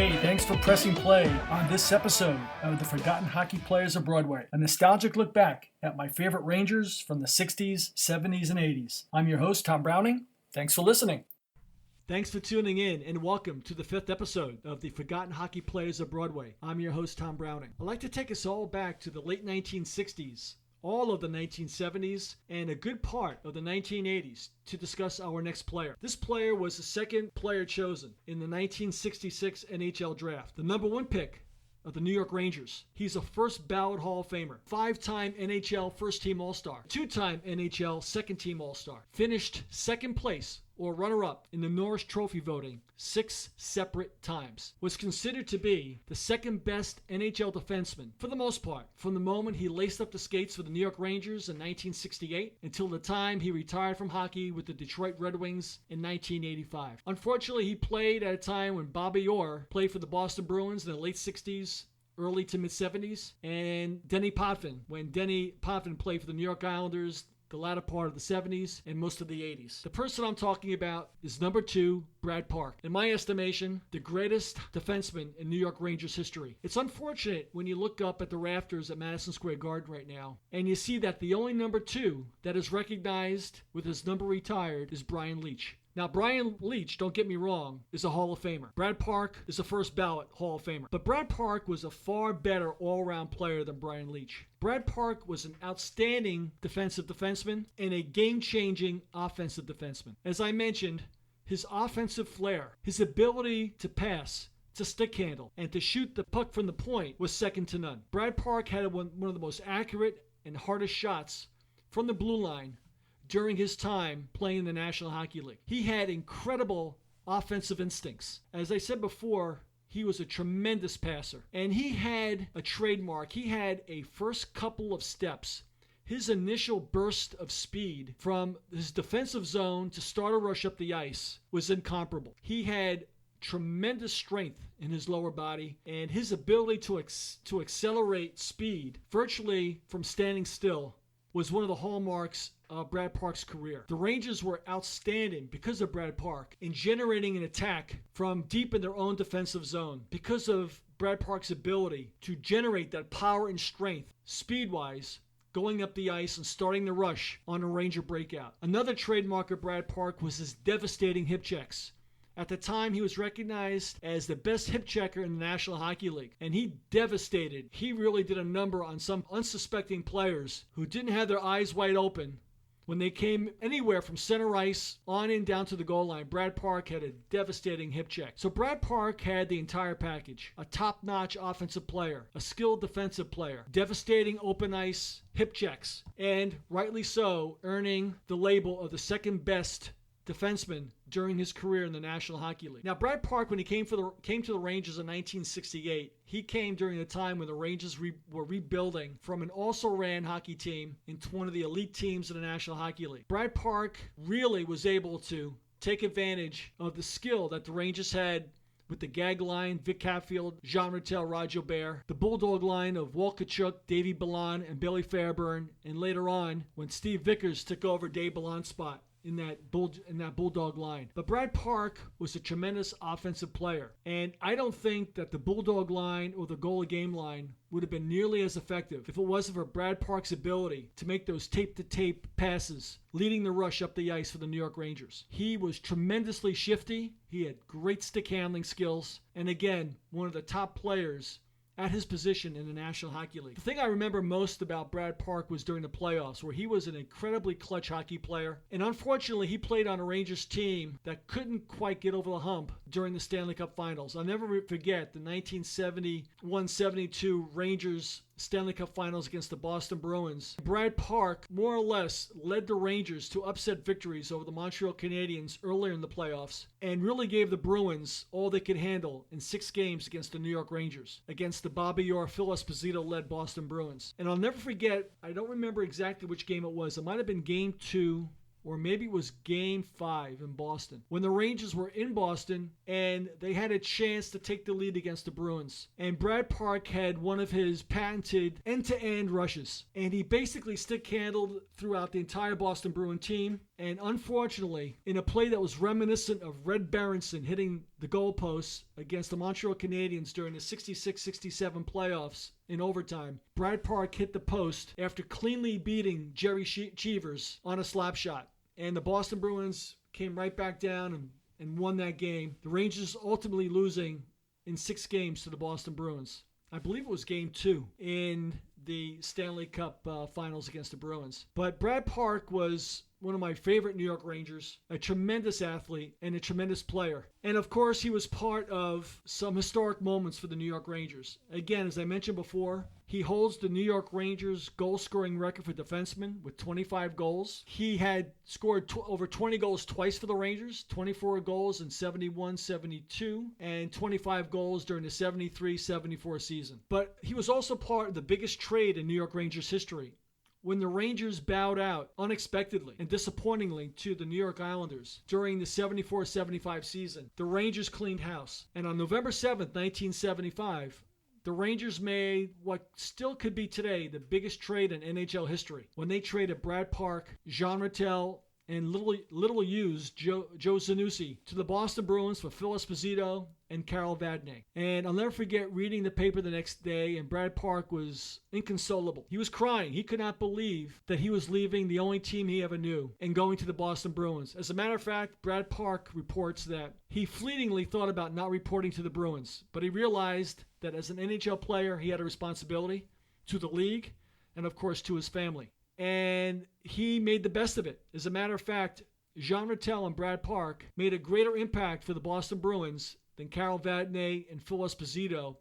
Hey, thanks for pressing play on this episode of The Forgotten Hockey Players of Broadway, a nostalgic look back at my favorite Rangers from the 60s, 70s, and 80s. I'm your host, Tom Browning. Thanks for listening. Thanks for tuning in and welcome to the 5th episode of The Forgotten Hockey Players of Broadway. I'm your host, Tom Browning. I'd like to take us all back to the late 1960s, all of the 1970s, and a good part of the 1980s to discuss our next player. This player was the second player chosen in the 1966 NHL draft, the number 1 pick of the New York Rangers. He's a first ballot Hall of Famer, 5-time NHL first team All-Star, 2-time NHL second team All-Star, finished second place or runner-up in the Norris Trophy voting 6 separate times, was considered to be the second best NHL defenseman for the most part from the moment he laced up the skates for the New York Rangers in 1968 until the time he retired from hockey with the Detroit Red Wings in 1985. Unfortunately, he played at a time when Bobby Orr played for the Boston Bruins in the late 60s, early to mid-70s, and Denny Potvin, when Denny Potvin played for the New York Islanders the latter part of the 70s and most of the 80s. The person I'm talking about is number 2, Brad Park. In my estimation, the greatest defenseman in New York Rangers history. It's unfortunate when you look up at the rafters at Madison Square Garden right now and you see that the only number 2 that is recognized with his number retired is Brian Leetch. Now, Brian Leetch, don't get me wrong, is a Hall of Famer. Brad Park is a first ballot Hall of Famer. But Brad Park was a far better all-around player than Brian Leetch. Brad Park was an outstanding defensive defenseman and a game-changing offensive defenseman. As I mentioned, his offensive flair, his ability to pass, to stick handle, and to shoot the puck from the point was second to none. Brad Park had one of the most accurate and hardest shots from the blue line during his time playing in the National Hockey League. He had incredible offensive instincts. As I said before, he was a tremendous passer. And he had a trademark. He had a first couple of steps. His initial burst of speed from his defensive zone to start a rush up the ice was incomparable. He had tremendous strength in his lower body, and his ability to accelerate speed virtually from standing still was one of the hallmarks of Brad Park's career. The Rangers were outstanding because of Brad Park in generating an attack from deep in their own defensive zone because of Brad Park's ability to generate that power and strength, speed-wise, going up the ice and starting the rush on a Ranger breakout. Another trademark of Brad Park was his devastating hip checks. At the time, he was recognized as the best hip checker in the National Hockey League, and he devastated. He really did a number on some unsuspecting players who didn't have their eyes wide open when they came anywhere from center ice on in down to the goal line. Brad Park had a devastating hip check. So Brad Park had the entire package: a top-notch offensive player, a skilled defensive player, devastating open ice hip checks, and rightly so, earning the label of the second best defenseman during his career in the National Hockey League. Now, Brad Park, when he came to the Rangers in 1968, he came during a time when the Rangers were rebuilding from an also-ran hockey team into one of the elite teams in the National Hockey League. Brad Park really was able to take advantage of the skill that the Rangers had with the gag line, Vic Hatfield, Jean Rattel, Roger Bear, the Bulldog line of Walt Kachuk, Davey Ballon, and Billy Fairburn, and later on, when Steve Vickers took over Dave Ballon's spot in that Bulldog line. But Brad Park was a tremendous offensive player, and I don't think that the Bulldog line or the goal a game line would have been nearly as effective if it wasn't for Brad Park's ability to make those tape-to-tape passes, leading the rush up the ice for the New York Rangers. He was tremendously shifty, he had great stick handling skills, and again, one of the top players at his position in the National Hockey League. The thing I remember most about Brad Park was during the playoffs, where he was an incredibly clutch hockey player, and unfortunately he played on a Rangers team that couldn't quite get over the hump during the Stanley Cup Finals. I'll never forget the 1971-72 Rangers Stanley Cup Finals against the Boston Bruins. Brad Park more or less led the Rangers to upset victories over the Montreal Canadiens earlier in the playoffs and really gave the Bruins all they could handle in 6 games against the New York Rangers, against the Bobby Orr, Phil Esposito-led Boston Bruins. And I'll never forget, I don't remember exactly which game it was. It might have been Game 2 or maybe it was Game 5 in Boston, when the Rangers were in Boston and they had a chance to take the lead against the Bruins. And Brad Park had one of his patented end-to-end rushes, and he basically stick-handled throughout the entire Boston Bruin team. And unfortunately, in a play that was reminiscent of Red Berenson hitting the goalposts against the Montreal Canadiens during the 66-67 playoffs in overtime, Brad Park hit the post after cleanly beating Jerry Cheevers on a slap shot. And the Boston Bruins came right back down and won that game. The Rangers ultimately losing in 6 games to the Boston Bruins. I believe it was Game 2 in the Stanley Cup Finals against the Bruins. But Brad Park was one of my favorite New York Rangers, a tremendous athlete and a tremendous player. And of course, he was part of some historic moments for the New York Rangers. Again, as I mentioned before, he holds the New York Rangers goal-scoring record for defensemen with 25 goals. He had scored over 20 goals twice for the Rangers, 24 goals in 71-72, and 25 goals during the 73-74 season. But he was also part of the biggest trade in New York Rangers history, when the Rangers bowed out unexpectedly and disappointingly to the New York Islanders during the 74-75 season. The Rangers cleaned house. And on November 7th, 1975, the Rangers made what still could be today the biggest trade in NHL history, when they traded Brad Park, Jean Rattel, and little used Joe Zanussi to the Boston Bruins for Phil Esposito and Carol Vadnais. And I'll never forget reading the paper the next day, and Brad Park was inconsolable. He was crying. He could not believe that he was leaving the only team he ever knew and going to the Boston Bruins. As a matter of fact, Brad Park reports that he fleetingly thought about not reporting to the Bruins, but he realized that as an NHL player, he had a responsibility to the league and, of course, to his family. And he made the best of it. As a matter of fact, Jean Rattel and Brad Park made a greater impact for the Boston Bruins than Carol Vadnais and Phil Esposito,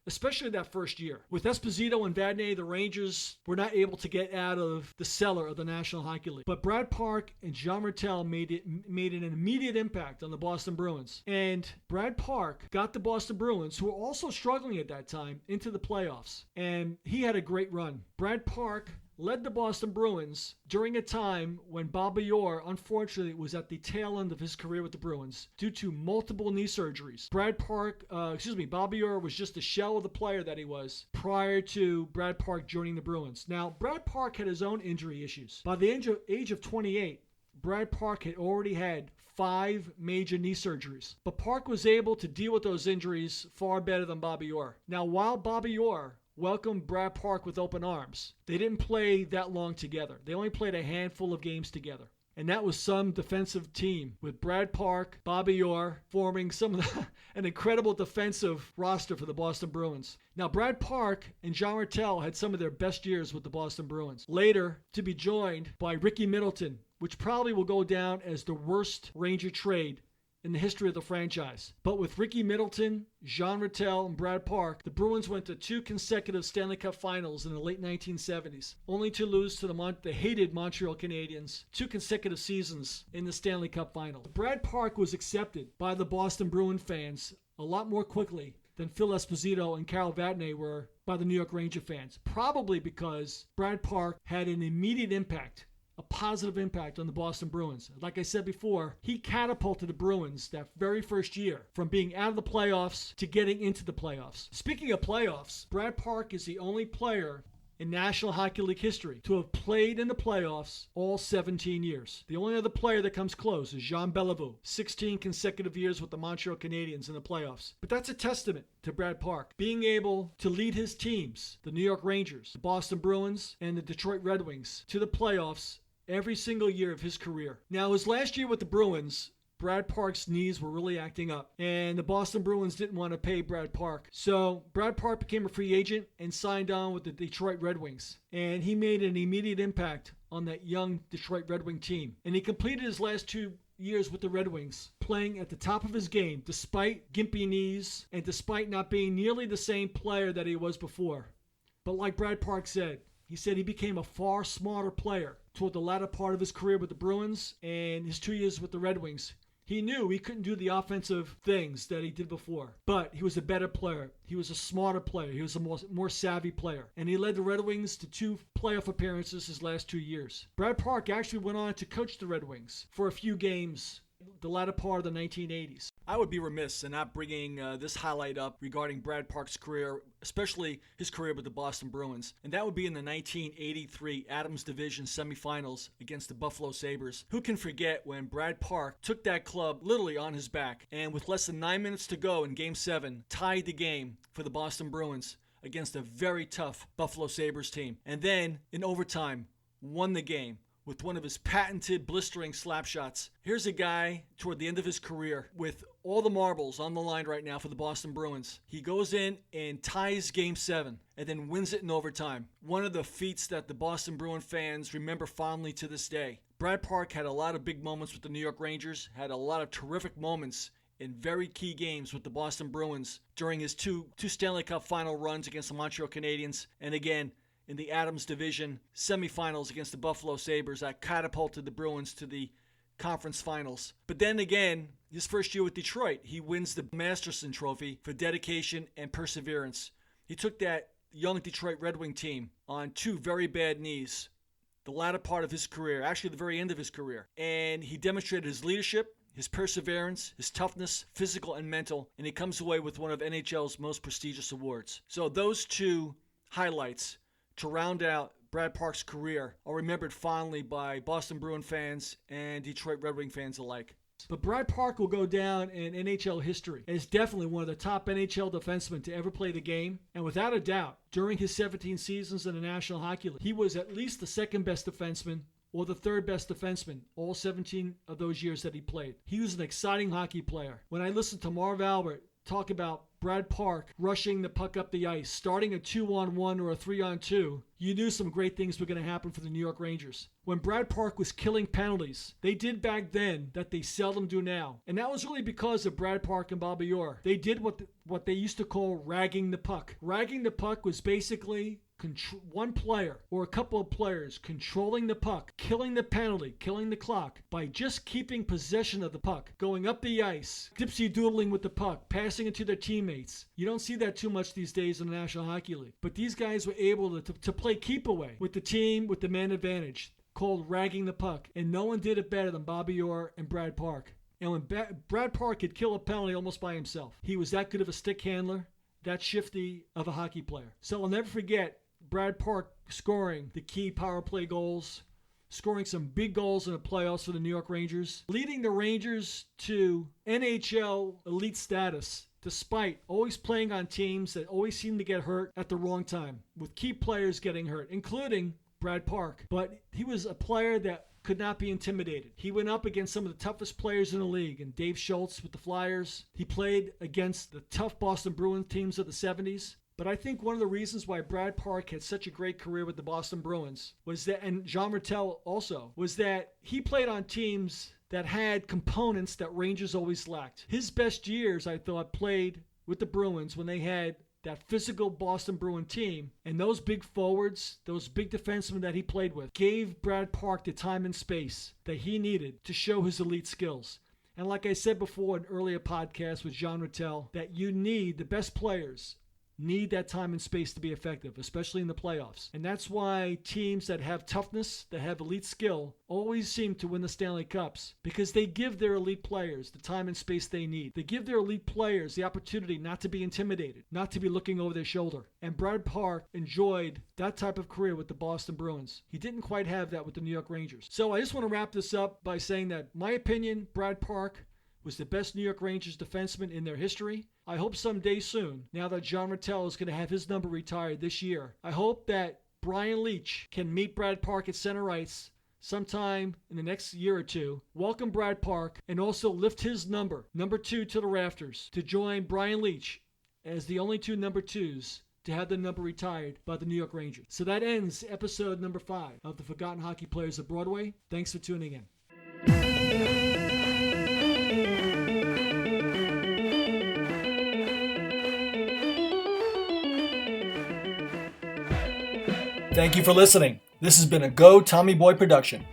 especially that first year. With Esposito and Vadnais, the Rangers were not able to get out of the cellar of the National Hockey League. But Brad Park and Jean Rattel made an immediate impact on the Boston Bruins. And Brad Park got the Boston Bruins, who were also struggling at that time, into the playoffs. And he had a great run. Brad Park led the Boston Bruins during a time when Bobby Orr, unfortunately, was at the tail end of his career with the Bruins due to multiple knee surgeries. Bobby Orr was just a shell of the player that he was prior to Brad Park joining the Bruins. Now, Brad Park had his own injury issues. By the age of 28, Brad Park had already had 5 major knee surgeries. But Park was able to deal with those injuries far better than Bobby Orr. Now, while Bobby Orr welcomed Brad Park with open arms, they didn't play that long together. They only played a handful of games together. And that was some defensive team with Brad Park, Bobby Orr forming an incredible defensive roster for the Boston Bruins. Now, Brad Park and Jean Rattel had some of their best years with the Boston Bruins. Later, to be joined by Ricky Middleton, which probably will go down as the worst Ranger trade in the history of the franchise. But with Ricky Middleton, Jean Rattel, and Brad Park, the Bruins went to 2 consecutive Stanley Cup Finals in the late 1970s, only to lose to the hated Montreal Canadiens 2 consecutive seasons in the Stanley Cup Final. Brad Park was accepted by the Boston Bruin fans a lot more quickly than Phil Esposito and Carol Vadnais were by the New York Ranger fans, probably because Brad Park had an immediate impact, a positive impact on the Boston Bruins. Like I said before, he catapulted the Bruins that very first year from being out of the playoffs to getting into the playoffs. Speaking of playoffs, Brad Park is the only player in National Hockey League history to have played in the playoffs all 17 years. The only other player that comes close is Jean Beliveau, 16 consecutive years with the Montreal Canadiens in the playoffs. But that's a testament to Brad Park being able to lead his teams, the New York Rangers, the Boston Bruins, and the Detroit Red Wings, to the playoffs every single year of his career. Now, his last year with the Bruins, Brad Park's knees were really acting up, and the Boston Bruins didn't want to pay Brad Park. So Brad Park became a free agent and signed on with the Detroit Red Wings. And he made an immediate impact on that young Detroit Red Wing team. And he completed his last 2 years with the Red Wings, playing at the top of his game despite gimpy knees and despite not being nearly the same player that he was before. But like Brad Park said, he became a far smarter player toward the latter part of his career with the Bruins and his 2 years with the Red Wings. He knew he couldn't do the offensive things that he did before, but he was a better player. He was a smarter player. He was a more savvy player. And he led the Red Wings to 2 playoff appearances his last 2 years. Brad Park actually went on to coach the Red Wings for a few games the latter part of the 1980s. I would be remiss in not bringing this highlight up regarding Brad Park's career, especially his career with the Boston Bruins. And that would be in the 1983 Adams Division semifinals against the Buffalo Sabres. Who can forget when Brad Park took that club literally on his back and with less than 9 minutes to go in Game 7, tied the game for the Boston Bruins against a very tough Buffalo Sabres team. And then, in overtime, won the game with one of his patented blistering slap shots. Here's a guy toward the end of his career with all the marbles on the line right now for the Boston Bruins. He goes in and ties Game 7 and then wins it in overtime. One of the feats that the Boston Bruin fans remember fondly to this day. Brad Park had a lot of big moments with the New York Rangers, had a lot of terrific moments in very key games with the Boston Bruins during his two Stanley Cup final runs against the Montreal Canadiens, and again in the Adams Division semifinals against the Buffalo Sabres that catapulted the Bruins to the conference finals. But then again, his first year with Detroit, he wins the Masterson Trophy for dedication and perseverance. He took that young Detroit Red Wing team on 2 very bad knees, the latter part of his career, actually the very end of his career. And he demonstrated his leadership, his perseverance, his toughness, physical and mental, and he comes away with one of NHL's most prestigious awards. So those 2 highlights to round out Brad Park's career are remembered fondly by Boston Bruin fans and Detroit Red Wing fans alike. But Brad Park will go down in NHL history as definitely one of the top NHL defensemen to ever play the game. And without a doubt, during his 17 seasons in the National Hockey League, he was at least the 2nd best defenseman or the 3rd best defenseman all 17 of those years that he played. He was an exciting hockey player. When I listened to Marv Albert talk about Brad Park rushing the puck up the ice, starting a 2-on-1 or a 3-on-2, you knew some great things were going to happen for the New York Rangers. When Brad Park was killing penalties, they did back then that they seldom do now. And that was really because of Brad Park and Bobby Orr. They did what they used to call ragging the puck. Ragging the puck was basically one player or a couple of players controlling the puck, killing the penalty, killing the clock by just keeping possession of the puck, going up the ice, dipsy-doodling with the puck, passing it to their teammates. You don't see that too much these days in the National Hockey League. But these guys were able to play keep away with the team with the man advantage, called ragging the puck. And no one did it better than Bobby Orr and Brad Park. And when Brad Park could kill a penalty almost by himself, he was that good of a stick handler, that shifty of a hockey player. So I'll never forget Brad Park scoring the key power play goals, scoring some big goals in the playoffs for the New York Rangers, leading the Rangers to NHL elite status, despite always playing on teams that always seem to get hurt at the wrong time, with key players getting hurt, including Brad Park. But he was a player that could not be intimidated. He went up against some of the toughest players in the league, and Dave Schultz with the Flyers. He played against the tough Boston Bruins teams of the 70s. But I think one of the reasons why Brad Park had such a great career with the Boston Bruins was that, and Jean Rattel also, was that he played on teams that had components that Rangers always lacked. His best years, I thought, played with the Bruins when they had that physical Boston Bruin team, and those big forwards, those big defensemen that he played with, gave Brad Park the time and space that he needed to show his elite skills. And like I said before in earlier podcasts with Jean Rattel, that you need the best players need that time and space to be effective, especially in the playoffs. And that's why teams that have toughness, that have elite skill, always seem to win the Stanley Cups, because they give their elite players the time and space they need. They give their elite players the opportunity not to be intimidated, not to be looking over their shoulder. And Brad Park enjoyed that type of career with the Boston Bruins. He didn't quite have that with the New York Rangers. So I just want to wrap this up by saying that, my opinion, Brad Park was the best New York Rangers defenseman in their history. I hope someday soon, now that Jean Rattel is going to have his number retired this year, I hope that Brian Leetch can meet Brad Park at center ice sometime in the next year or two, welcome Brad Park, and also lift his number 2, to the rafters to join Brian Leetch as the only 2 number 2s to have the number retired by the New York Rangers. So that ends episode number 5 of the Forgotten Hockey Players of Broadway. Thanks for tuning in. Thank you for listening. This has been a Go Tommy Boy production.